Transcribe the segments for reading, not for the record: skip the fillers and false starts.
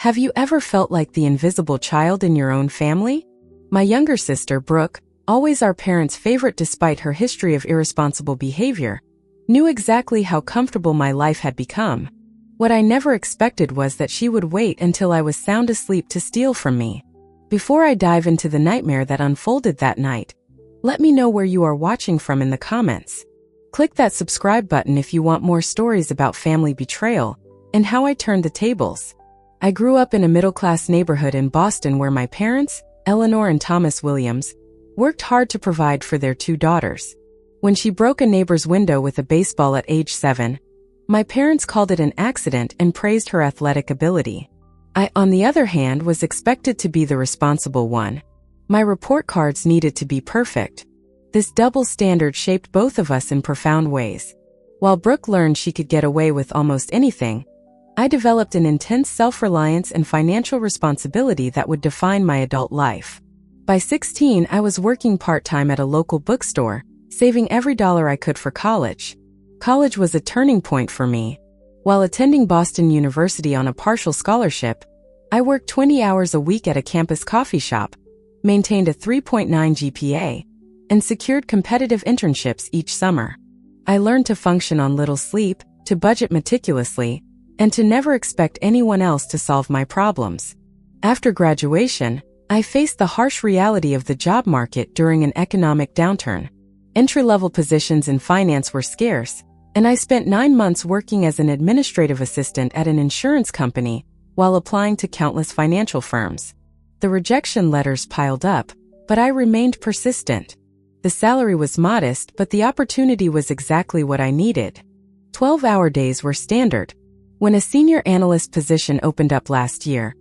Have you ever felt like the invisible child in your own family? My younger sister, Brooke, always our parents' favorite despite her history of irresponsible behavior, knew exactly how comfortable my life had become. What I never expected was that she would wait until I was sound asleep to steal from me. Before I dive into the nightmare that unfolded that night, let me know where you are watching from in the comments. Click that subscribe button if you want more stories about family betrayal and how I turned the tables. I grew up in a middle-class neighborhood in Boston where my parents, Eleanor and Thomas Williams, worked hard to provide for their two daughters. When she broke a neighbor's window with a baseball at age 7, my parents called it an accident and praised her athletic ability. I, on the other hand, was expected to be the responsible one. My report cards needed to be perfect. This double standard shaped both of us in profound ways. While Brooke learned she could get away with almost anything, I developed an intense self-reliance and financial responsibility that would define my adult life. By 16, I was working part-time at a local bookstore, saving every dollar I could for college. College was a turning point for me. While attending Boston University on a partial scholarship, I worked 20 hours a week at a campus coffee shop, maintained a 3.9 GPA, and secured competitive internships each summer. I learned to function on little sleep, to budget meticulously, and to never expect anyone else to solve my problems. After graduation, I faced the harsh reality of the job market during an economic downturn. Entry-level positions in finance were scarce, and I spent 9 months working as an administrative assistant at an insurance company while applying to countless financial firms. The rejection letters piled up, but I remained persistent. The salary was modest, but the opportunity was exactly what I needed. 12-hour days were standard. When a senior analyst position opened up last year,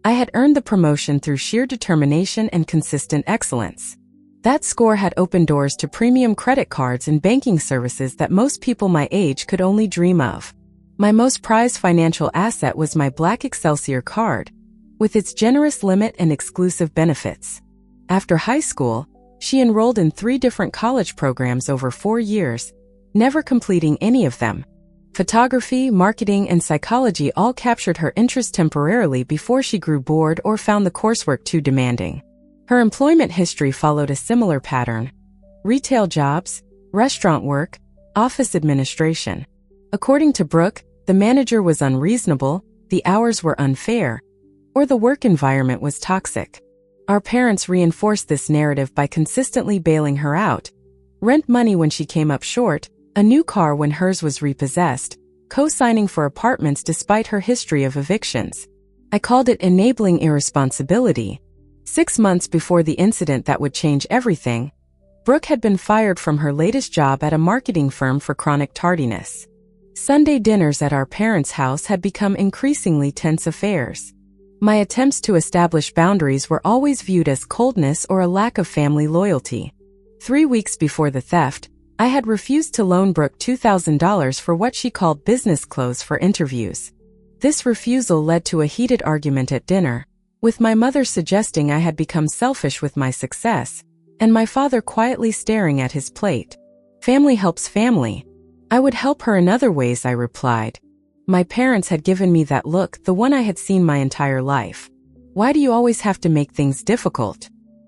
I had earned the promotion through sheer determination and consistent excellence. That score had opened doors to premium credit cards and banking services that most people my age could only dream of. My most prized financial asset was my Black Excelsior card, with its generous limit and exclusive benefits. After high school, she enrolled in 3 different college programs over 4 years, never completing any of them. Photography, marketing, and psychology all captured her interest temporarily before she grew bored or found the coursework too demanding. Her employment history followed a similar pattern: retail jobs, restaurant work, office administration. According to Brooke, the manager was unreasonable, the hours were unfair, or the work environment was toxic. Our parents reinforced this narrative by consistently bailing her out: rent money when she came up short, a new car when hers was repossessed, co-signing for apartments despite her history of evictions. I called it enabling irresponsibility. 6 months before the incident that would change everything, Brooke had been fired from her latest job at a marketing firm for chronic tardiness. Sunday dinners at our parents' house had become increasingly tense affairs. My attempts to establish boundaries were always viewed as coldness or a lack of family loyalty. 3 weeks before the theft, I had refused to loan Brooke $2,000 for what she called business clothes for interviews. This refusal led to a heated argument at dinner, with my mother suggesting I had become selfish with my success, and my father quietly staring at his plate. Family helps family. I would help her in other ways, I replied. My parents had given me that look, the one I had seen my entire life. Why do you always have to make things difficult?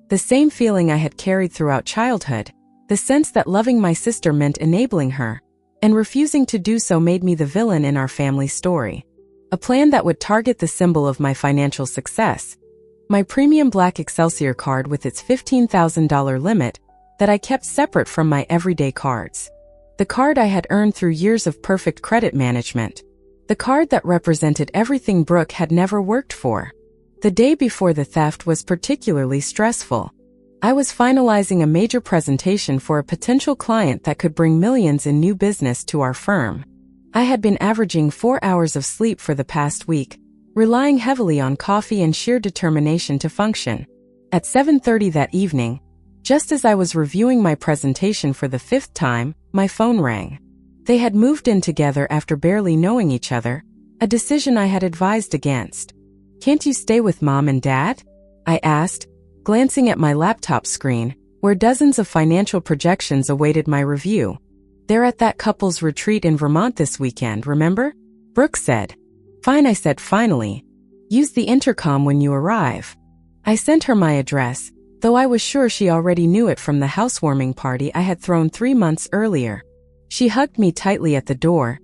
The same feeling I had carried throughout childhood, the sense that loving my sister meant enabling her, and refusing to do so made me the villain in our family story. A plan that would target the symbol of my financial success, my premium Black Excelsior card with its $15,000 limit that I kept separate from my everyday cards. The card I had earned through years of perfect credit management. The card that represented everything Brooke had never worked for. The day before the theft was particularly stressful. I was finalizing a major presentation for a potential client that could bring millions in new business to our firm. I had been averaging 4 hours of sleep for the past week, relying heavily on coffee and sheer determination to function. At 7:30 that evening, just as I was reviewing my presentation for the 5th time, my phone rang. They had moved in together after barely knowing each other, a decision I had advised against. "Can't you stay with Mom and Dad?" I asked, glancing at my laptop screen, where dozens of financial projections awaited my review. "They're at that couple's retreat in Vermont this weekend, remember?" Brooke said. "Fine," I said finally. Use the intercom when you arrive. I sent her my address, though I was sure she already knew it from the housewarming party I had thrown 3 months earlier. She hugged me tightly at the door,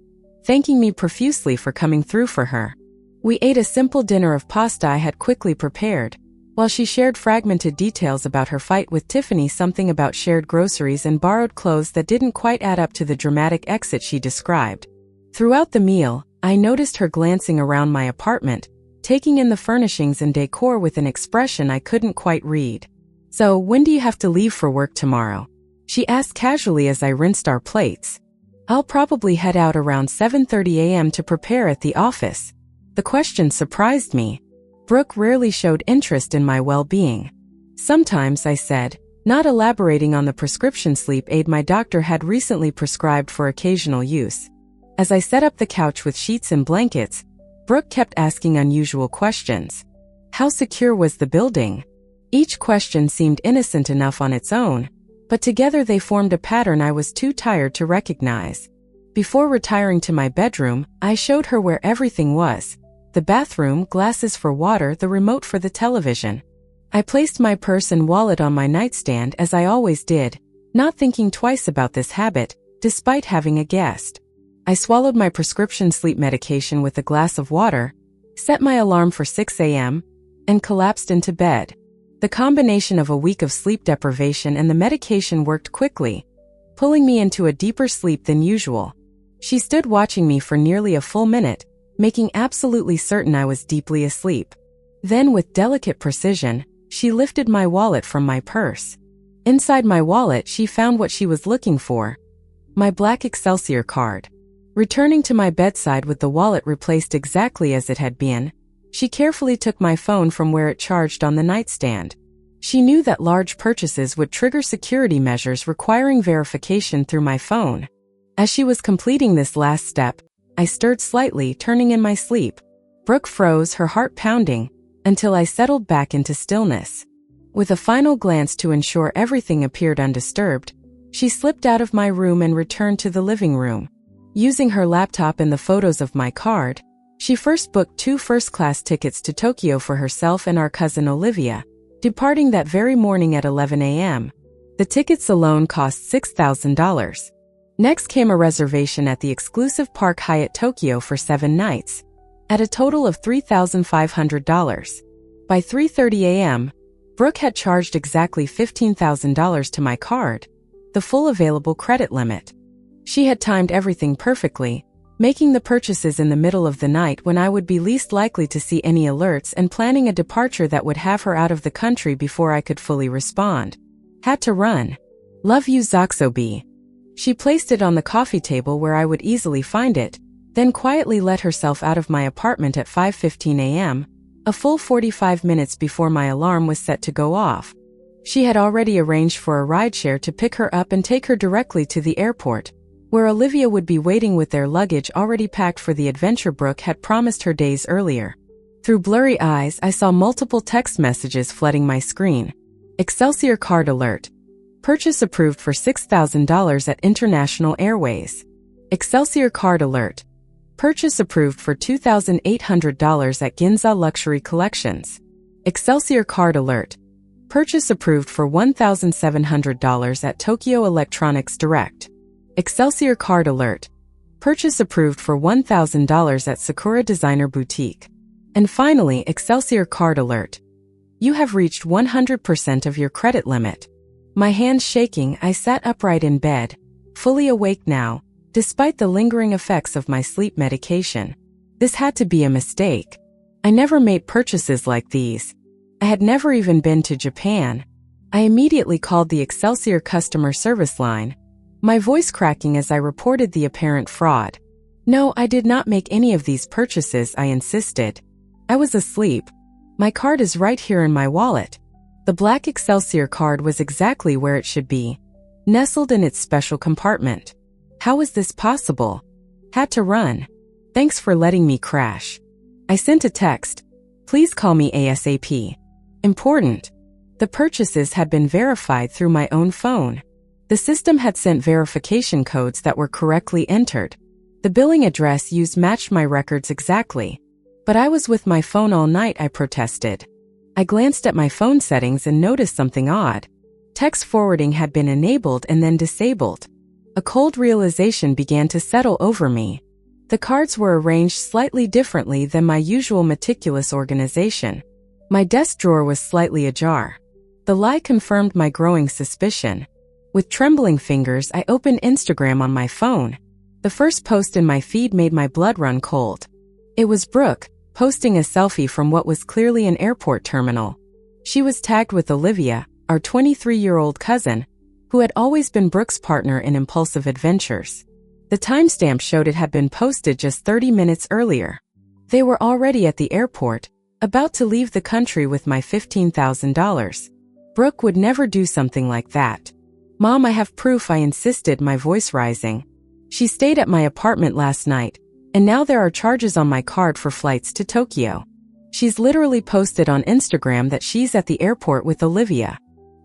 thanking me profusely for coming through for her. We ate a simple dinner of pasta I had quickly prepared, while she shared fragmented details about her fight with Tiffany, something about shared groceries and borrowed clothes that didn't quite add up to the dramatic exit she described. Throughout the meal, I noticed her glancing around my apartment, taking in the furnishings and decor with an expression I couldn't quite read. "So, when do you have to leave for work tomorrow?" she asked casually as I rinsed our plates. "I'll probably head out around 7:30 a.m. to prepare at the office." The question surprised me. Brooke rarely showed interest in my well-being. "Sometimes," I said, not elaborating on the prescription sleep aid my doctor had recently prescribed for occasional use. As I set up the couch with sheets and blankets, Brooke kept asking unusual questions. How secure was the building? Each question seemed innocent enough on its own, but together they formed a pattern I was too tired to recognize. Before retiring to my bedroom, I showed her where everything was: the bathroom, glasses for water, the remote for the television. I placed my purse and wallet on my nightstand as I always did, not thinking twice about this habit, despite having a guest. I swallowed my prescription sleep medication with a glass of water, set my alarm for 6 a.m., and collapsed into bed. The combination of a week of sleep deprivation and the medication worked quickly, pulling me into a deeper sleep than usual. She stood watching me for nearly a full minute, making absolutely certain I was deeply asleep. Then, with delicate precision, she lifted my wallet from my purse. Inside my wallet, she found what she was looking for: my black Excelsior card. Returning to my bedside with the wallet replaced exactly as it had been, she carefully took my phone from where it charged on the nightstand. She knew that large purchases would trigger security measures requiring verification through my phone. As she was completing this last step, I stirred slightly, turning in my sleep. Brooke froze, her heart pounding, until I settled back into stillness. With a final glance to ensure everything appeared undisturbed, she slipped out of my room and returned to the living room. Using her laptop and the photos of my card, she first booked 2 first-class tickets to Tokyo for herself and our cousin Olivia, departing that very morning at 11 a.m. The tickets alone cost $6,000. Next came a reservation at the exclusive Park Hyatt Tokyo for 7 nights, at a total of $3,500. By 3:30 a.m., Brooke had charged exactly $15,000 to my card, the full available credit limit. She had timed everything perfectly, making the purchases in the middle of the night when I would be least likely to see any alerts, and planning a departure that would have her out of the country before I could fully respond. Had to run. Love you, Zoxobi. She placed it on the coffee table where I would easily find it, then quietly let herself out of my apartment at 5:15 a.m., a full 45 minutes before my alarm was set to go off. She had already arranged for a rideshare to pick her up and take her directly to the airport, where Olivia would be waiting with their luggage already packed for the adventure Brooke had promised her days earlier. Through blurry eyes, I saw multiple text messages flooding my screen. Excelsior card alert. Purchase approved for $6,000 at International Airways. Excelsior card alert. Purchase approved for $2,800 at Ginza Luxury Collections. Excelsior card alert. Purchase approved for $1,700 at Tokyo Electronics Direct. Excelsior card alert. Purchase approved for $1,000 at Sakura Designer Boutique. And finally, Excelsior card alert. You have reached 100% of your credit limit. My hands shaking, I sat upright in bed, fully awake now, despite the lingering effects of my sleep medication. This had to be a mistake. I never made purchases like these. I had never even been to Japan. I immediately called the Excelsior customer service line, my voice cracking as I reported the apparent fraud. No, I did not make any of these purchases, I insisted. I was asleep. My card is right here in my wallet. The black Excelsior card was exactly where it should be, nestled in its special compartment. How was this possible? Had to run. Thanks for letting me crash. I sent a text. Please call me ASAP. Important. The purchases had been verified through my own phone. The system had sent verification codes that were correctly entered. The billing address used matched my records exactly. But I was with my phone all night, I protested. I glanced at my phone settings and noticed something odd. Text forwarding had been enabled and then disabled. A cold realization began to settle over me. The cards were arranged slightly differently than my usual meticulous organization. My desk drawer was slightly ajar. The lie confirmed my growing suspicion. With trembling fingers, I opened Instagram on my phone. The first post in my feed made my blood run cold. It was Brooke, posting a selfie from what was clearly an airport terminal. She was tagged with Olivia, our 23-year-old cousin, who had always been Brooke's partner in impulsive adventures. The timestamp showed it had been posted just 30 minutes earlier. They were already at the airport, about to leave the country with my $15,000. Brooke would never do something like that. Mom, I have proof, I insisted, my voice rising. She stayed at my apartment last night, and now there are charges on my card for flights to Tokyo. She's literally posted on Instagram that she's at the airport with Olivia.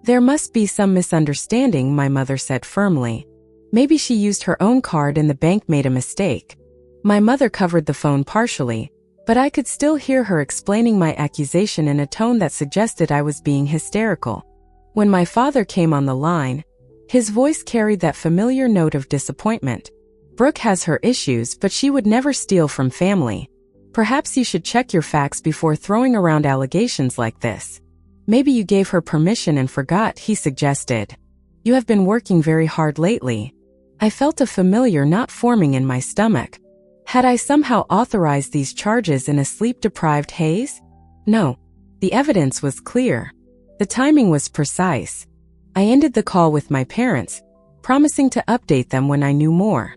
There must be some misunderstanding, my mother said firmly. Maybe she used her own card and the bank made a mistake. My mother covered the phone partially, but I could still hear her explaining my accusation in a tone that suggested I was being hysterical. When my father came on the line, his voice carried that familiar note of disappointment. Brooke has her issues, but she would never steal from family. Perhaps you should check your facts before throwing around allegations like this. Maybe you gave her permission and forgot, he suggested. You have been working very hard lately. I felt a familiar knot forming in my stomach. Had I somehow authorized these charges in a sleep-deprived haze? No. The evidence was clear. The timing was precise. I ended the call with my parents, promising to update them when I knew more.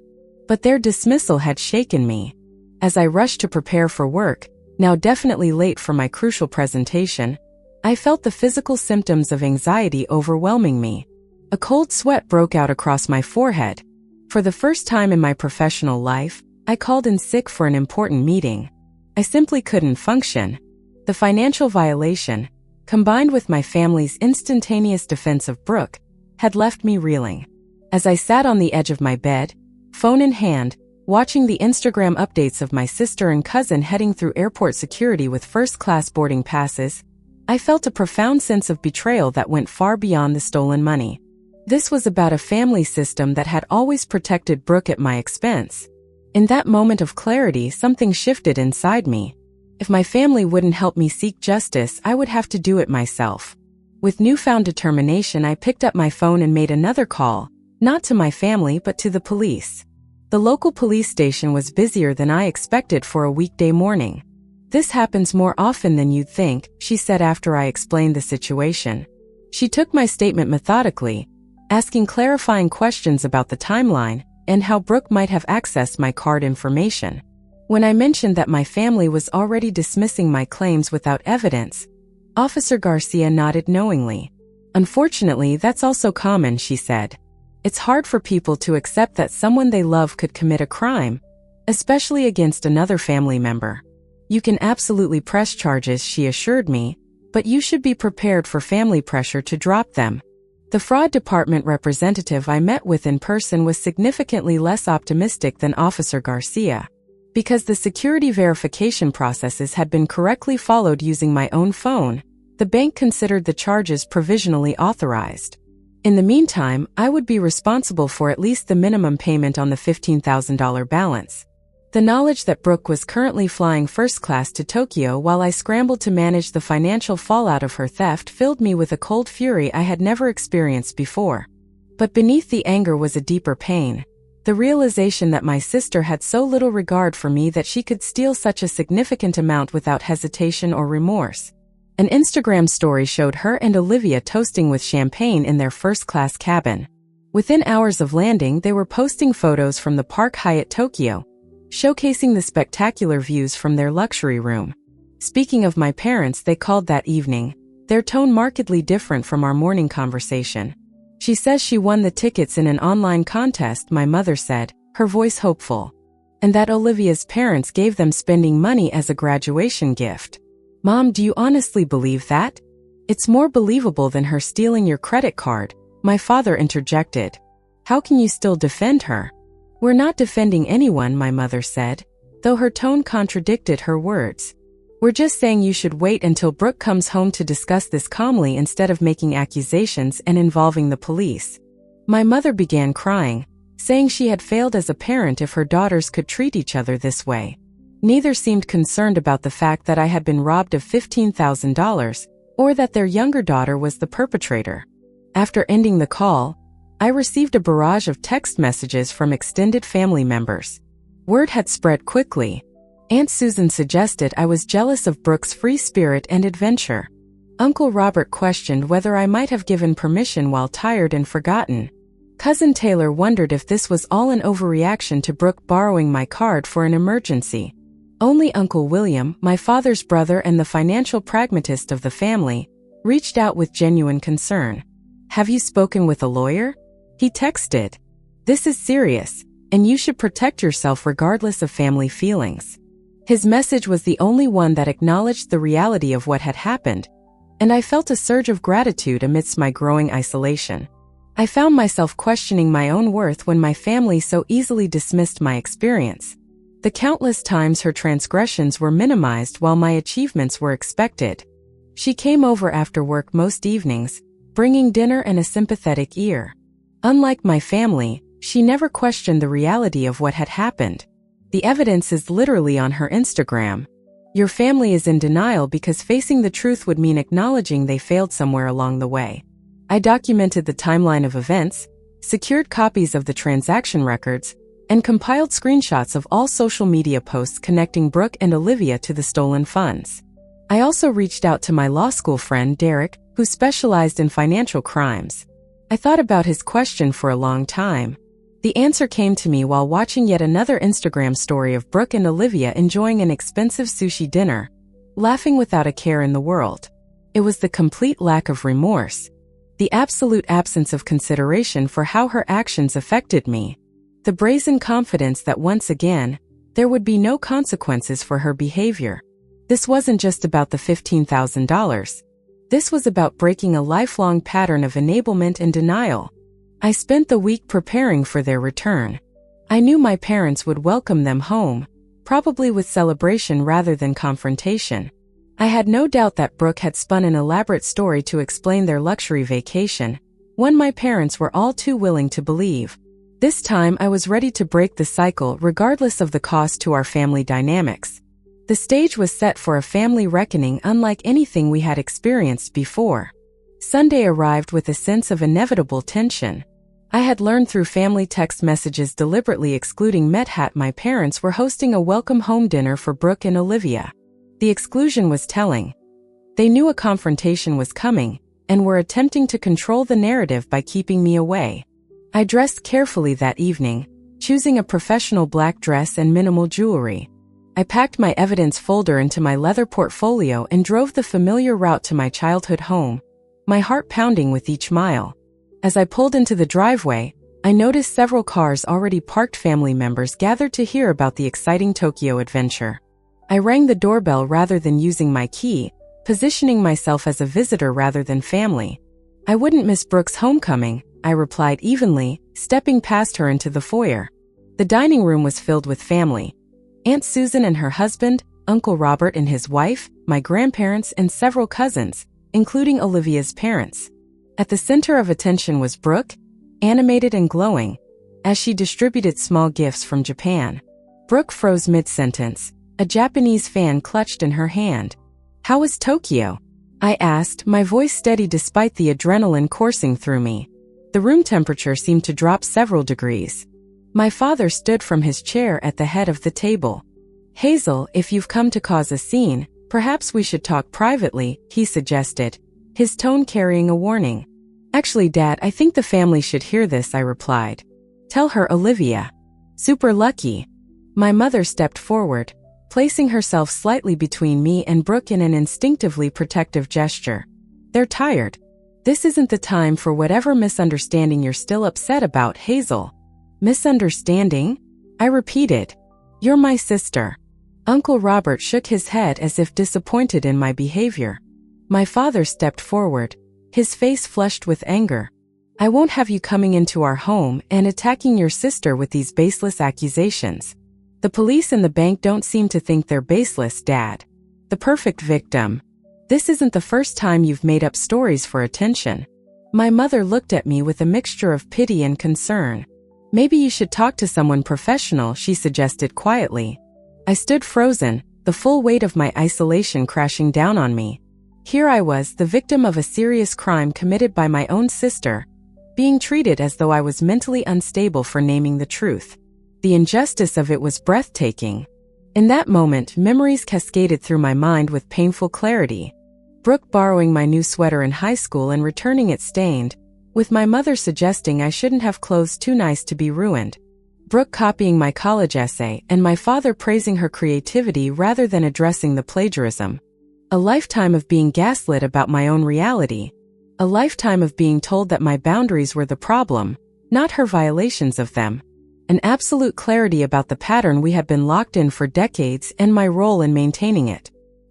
But their dismissal had shaken me. As I rushed to prepare for work, now definitely late for my crucial presentation, I felt the physical symptoms of anxiety overwhelming me. A cold sweat broke out across my forehead. For the first time in my professional life, I called in sick for an important meeting. I simply couldn't function. The financial violation, combined with my family's instantaneous defense of Brooke, had left me reeling. As I sat on the edge of my bed, phone in hand, watching the Instagram updates of my sister and cousin heading through airport security with first-class boarding passes, I felt a profound sense of betrayal that went far beyond the stolen money. This was about a family system that had always protected Brooke at my expense. In that moment of clarity, something shifted inside me. If my family wouldn't help me seek justice, I would have to do it myself. With newfound determination, I picked up my phone and made another call, not to my family but to the police. The local police station was busier than I expected for a weekday morning. This happens more often than you'd think, she said after I explained the situation. She took my statement methodically, asking clarifying questions about the timeline and how Brooke might have accessed my card information. When I mentioned that my family was already dismissing my claims without evidence, Officer Garcia nodded knowingly. Unfortunately, that's also common, she said. It's hard for people to accept that someone they love could commit a crime, especially against another family member. You can absolutely press charges, she assured me, but you should be prepared for family pressure to drop them. The fraud department representative I met with in person was significantly less optimistic than Officer Garcia. Because the security verification processes had been correctly followed using my own phone, the bank considered the charges provisionally authorized. In the meantime, I would be responsible for at least the minimum payment on the $15,000 balance. The knowledge that Brooke was currently flying first class to Tokyo while I scrambled to manage the financial fallout of her theft filled me with a cold fury I had never experienced before. But beneath the anger was a deeper pain. The realization that my sister had so little regard for me that she could steal such a significant amount without hesitation or remorse. An Instagram story showed her and Olivia toasting with champagne in their first-class cabin. Within hours of landing, they were posting photos from the Park Hyatt Tokyo, showcasing the spectacular views from their luxury room. Speaking of my parents, they called that evening, their tone markedly different from our morning conversation. She says she won the tickets in an online contest, my mother said, her voice hopeful. And that Olivia's parents gave them spending money as a graduation gift. Mom, do you honestly believe that? It's more believable than her stealing your credit card, my father interjected. How can you still defend her? We're not defending anyone, my mother said, though her tone contradicted her words. We're just saying you should wait until Brooke comes home to discuss this calmly instead of making accusations and involving the police." My mother began crying, saying she had failed as a parent if her daughters could treat each other this way. Neither seemed concerned about the fact that I had been robbed of $15,000 or that their younger daughter was the perpetrator. After ending the call, I received a barrage of text messages from extended family members. Word had spread quickly. Aunt Susan suggested I was jealous of Brooke's free spirit and adventure. Uncle Robert questioned whether I might have given permission while tired and forgotten. Cousin Taylor wondered if this was all an overreaction to Brooke borrowing my card for an emergency. Only Uncle William, my father's brother and the financial pragmatist of the family, reached out with genuine concern. "Have you spoken with a lawyer?" He texted. "This is serious, and you should protect yourself regardless of family feelings." His message was the only one that acknowledged the reality of what had happened, and I felt a surge of gratitude amidst my growing isolation. I found myself questioning my own worth when my family so easily dismissed my experience. The countless times her transgressions were minimized while my achievements were expected. She came over after work most evenings, bringing dinner and a sympathetic ear. Unlike my family, she never questioned the reality of what had happened. The evidence is literally on her Instagram. Your family is in denial because facing the truth would mean acknowledging they failed somewhere along the way. I documented the timeline of events, secured copies of the transaction records, and compiled screenshots of all social media posts connecting Brooke and Olivia to the stolen funds. I also reached out to my law school friend Derek, who specialized in financial crimes. I thought about his question for a long time. The answer came to me while watching yet another Instagram story of Brooke and Olivia enjoying an expensive sushi dinner, laughing without a care in the world. It was the complete lack of remorse, the absolute absence of consideration for how her actions affected me, the brazen confidence that once again, there would be no consequences for her behavior. This wasn't just about the $15,000. This was about breaking a lifelong pattern of enablement and denial. I spent the week preparing for their return. I knew my parents would welcome them home, probably with celebration rather than confrontation. I had no doubt that Brooke had spun an elaborate story to explain their luxury vacation, one my parents were all too willing to believe. This time I was ready to break the cycle regardless of the cost to our family dynamics. The stage was set for a family reckoning unlike anything we had experienced before. Sunday arrived with a sense of inevitable tension. I had learned through family text messages deliberately excluding Medhat my parents were hosting a welcome home dinner for Brooke and Olivia. The exclusion was telling. They knew a confrontation was coming, and were attempting to control the narrative by keeping me away. I dressed carefully that evening, choosing a professional black dress and minimal jewelry. I packed my evidence folder into my leather portfolio and drove the familiar route to my childhood home, my heart pounding with each mile. As I pulled into the driveway, I noticed several cars already parked. Family members gathered to hear about the exciting Tokyo adventure. I rang the doorbell rather than using my key, positioning myself as a visitor rather than family. "I wouldn't miss Brooke's homecoming," I replied evenly, stepping past her into the foyer. The dining room was filled with family. Aunt Susan and her husband, Uncle Robert and his wife, my grandparents, and several cousins, including Olivia's parents. At the center of attention was Brooke, animated and glowing, as she distributed small gifts from Japan. Brooke froze mid-sentence, a Japanese fan clutched in her hand. "How was Tokyo?" I asked, my voice steady despite the adrenaline coursing through me. The room temperature seemed to drop several degrees. My father stood from his chair at the head of the table. "Hazel, if you've come to cause a scene, perhaps we should talk privately," he suggested, his tone carrying a warning. "Actually, Dad, I think the family should hear this," I replied. "Tell her, Olivia." "Super lucky." My mother stepped forward, placing herself slightly between me and Brooke in an instinctively protective gesture. "They're tired. This isn't the time for whatever misunderstanding you're still upset about, Hazel." "Misunderstanding?" I repeated. "You're my sister." Uncle Robert shook his head as if disappointed in my behavior. My father stepped forward, his face flushed with anger. "I won't have you coming into our home and attacking your sister with these baseless accusations. The police and the bank don't seem to think they're baseless, Dad." The perfect victim. This isn't the first time you've made up stories for attention. My mother looked at me with a mixture of pity and concern. Maybe you should talk to someone professional, she suggested quietly. I stood frozen, the full weight of my isolation crashing down on me. Here I was, the victim of a serious crime committed by my own sister, being treated as though I was mentally unstable for naming the truth. The injustice of it was breathtaking. In that moment, memories cascaded through my mind with painful clarity. Brooke borrowing my new sweater in high school and returning it stained, with my mother suggesting I shouldn't have clothes too nice to be ruined. Brooke copying my college essay and my father praising her creativity rather than addressing the plagiarism. A lifetime of being gaslit about my own reality. A lifetime of being told that my boundaries were the problem, not her violations of them. An absolute clarity about the pattern we had been locked in for decades and my role in maintaining it.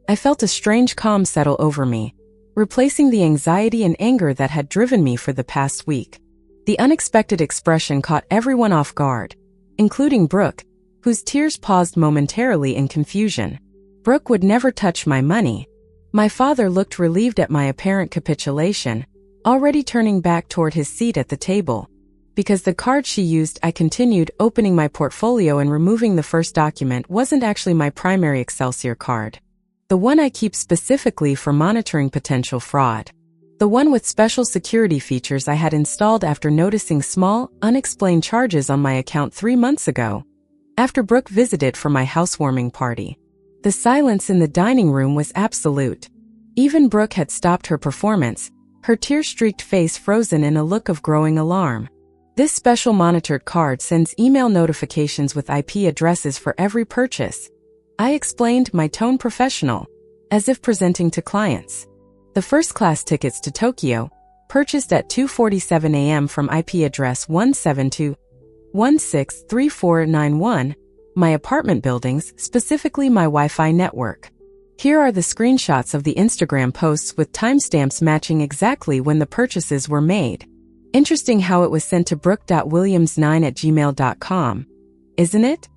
I felt a strange calm settle over me, replacing the anxiety and anger that had driven me for the past week. The unexpected expression caught everyone off guard, including Brooke, whose tears paused momentarily in confusion. Brooke would never touch my money. My father looked relieved at my apparent capitulation, already turning back toward his seat at the table. Because the card she used, I continued, opening my portfolio and removing the first document, wasn't actually my primary Excelsior card. The one I keep specifically for monitoring potential fraud. The one with special security features I had installed after noticing small, unexplained charges on my account 3 months ago, after Brooke visited for my housewarming party. The silence in the dining room was absolute. Even Brooke had stopped her performance, her tear-streaked face frozen in a look of growing alarm. This special monitored card sends email notifications with IP addresses for every purchase. I explained, my tone professional, as if presenting to clients. The first-class tickets to Tokyo, purchased at 2:47 a.m. from IP address 172.163491, my apartment buildings, specifically my Wi-Fi network. Here are the screenshots of the Instagram posts with timestamps matching exactly when the purchases were made. Interesting how it was sent to brooke.williams9@gmail.com, isn't it?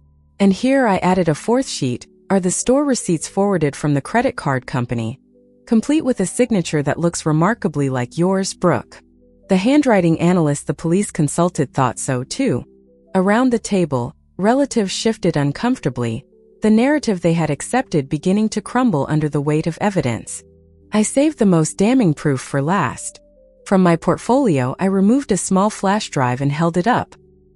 And here I added a fourth sheet, are the store receipts forwarded from the credit card company, complete with a signature that looks remarkably like yours, Brooke. The handwriting analyst the police consulted thought so too. Around the table, relatives shifted uncomfortably, the narrative they had accepted beginning to crumble under the weight of evidence. I saved the most damning proof for last. From my portfolio, I removed a small flash drive and held it up.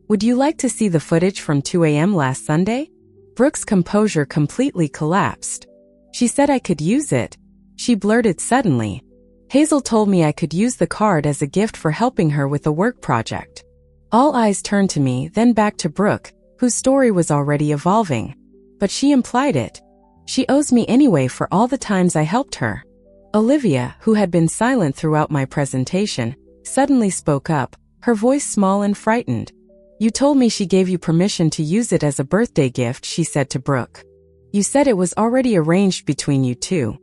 Would you like to see the footage from 2 a.m. last Sunday? Brooke's composure completely collapsed. She said I could use it. She blurted suddenly. Hazel told me I could use the card as a gift for helping her with a work project. All eyes turned to me, then back to Brooke, whose story was already evolving. But she implied it. She owes me anyway for all the times I helped her. Olivia, who had been silent throughout my presentation, suddenly spoke up, her voice small and frightened. You told me she gave you permission to use it as a birthday gift, she said to Brooke. You said it was already arranged between you two.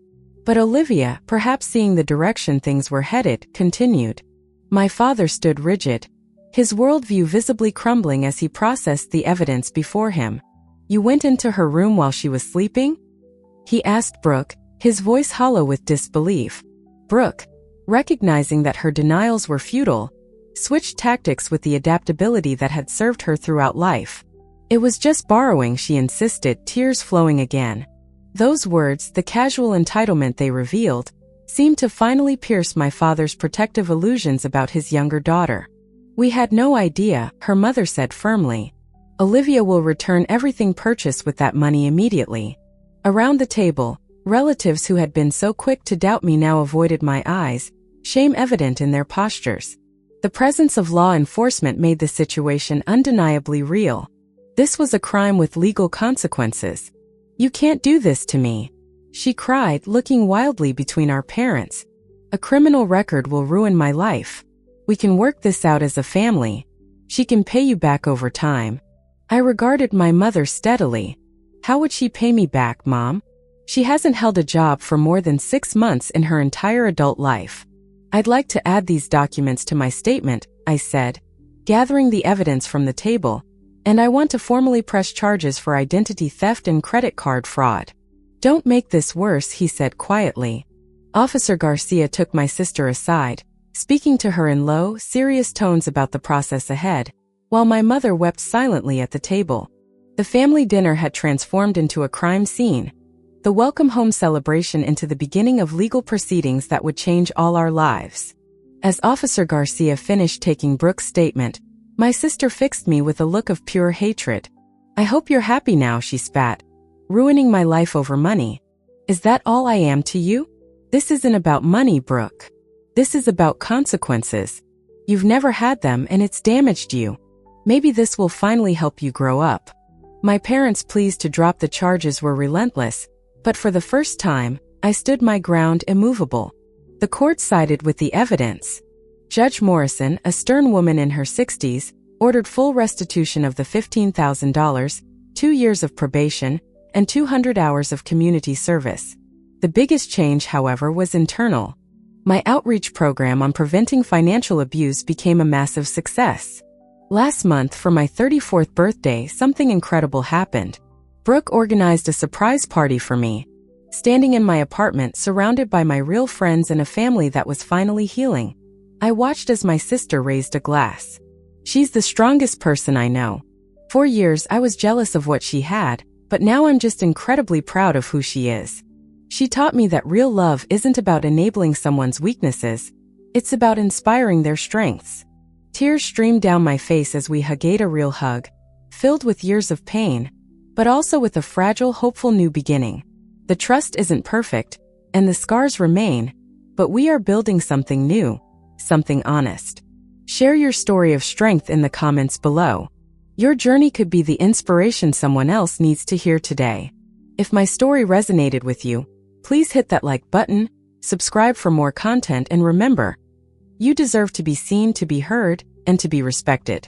But Olivia, perhaps seeing the direction things were headed, continued. My father stood rigid, his worldview visibly crumbling as he processed the evidence before him. You went into her room while she was sleeping? He asked Brooke, his voice hollow with disbelief. Brooke, recognizing that her denials were futile, switched tactics with the adaptability that had served her throughout life. It was just borrowing, she insisted, tears flowing again. Those words, the casual entitlement they revealed, seemed to finally pierce my father's protective illusions about his younger daughter. We had no idea, her mother said firmly. Olivia will return everything purchased with that money immediately. Around the table, relatives who had been so quick to doubt me now avoided my eyes, shame evident in their postures. The presence of law enforcement made the situation undeniably real. This was a crime with legal consequences. You can't do this to me, she cried, looking wildly between our parents. A criminal record will ruin my life. We can work this out as a family. She can pay you back over time. I regarded my mother steadily. How would she pay me back, Mom? She hasn't held a job for more than 6 months in her entire adult life. I'd like to add these documents to my statement, I said, gathering the evidence from the table, and I want to formally press charges for identity theft and credit card fraud. "Don't make this worse," he said quietly. Officer Garcia took my sister aside, speaking to her in low, serious tones about the process ahead, while my mother wept silently at the table. The family dinner had transformed into a crime scene, the welcome home celebration into the beginning of legal proceedings that would change all our lives. As Officer Garcia finished taking Brooke's statement, my sister fixed me with a look of pure hatred. "I hope you're happy now," she spat. "Ruining my life over money. Is that all I am to you? This isn't about money, Brooke. This is about consequences. You've never had them and it's damaged you. Maybe this will finally help you grow up." My parents, pleased to drop the charges, were relentless, but for the first time, I stood my ground immovable. The court sided with the evidence. Judge Morrison, a stern woman in her 60s, ordered full restitution of the $15,000, 2 years of probation, and 200 hours of community service. The biggest change, however, was internal. My outreach program on preventing financial abuse became a massive success. Last month, for my 34th birthday, something incredible happened. Brooke organized a surprise party for me. Standing in my apartment, surrounded by my real friends and a family that was finally healing, I watched as my sister raised a glass. She's the strongest person I know. For years, I was jealous of what she had, but now I'm just incredibly proud of who she is. She taught me that real love isn't about enabling someone's weaknesses, it's about inspiring their strengths. Tears streamed down my face as we hugged, a real hug, filled with years of pain, but also with a fragile, hopeful new beginning. The trust isn't perfect, and the scars remain, but we are building something new, something honest. Share your story of strength in the comments below. Your journey could be the inspiration someone else needs to hear today. If my story resonated with you, please hit that like button, subscribe for more content, and remember, you deserve to be seen, to be heard, and to be respected.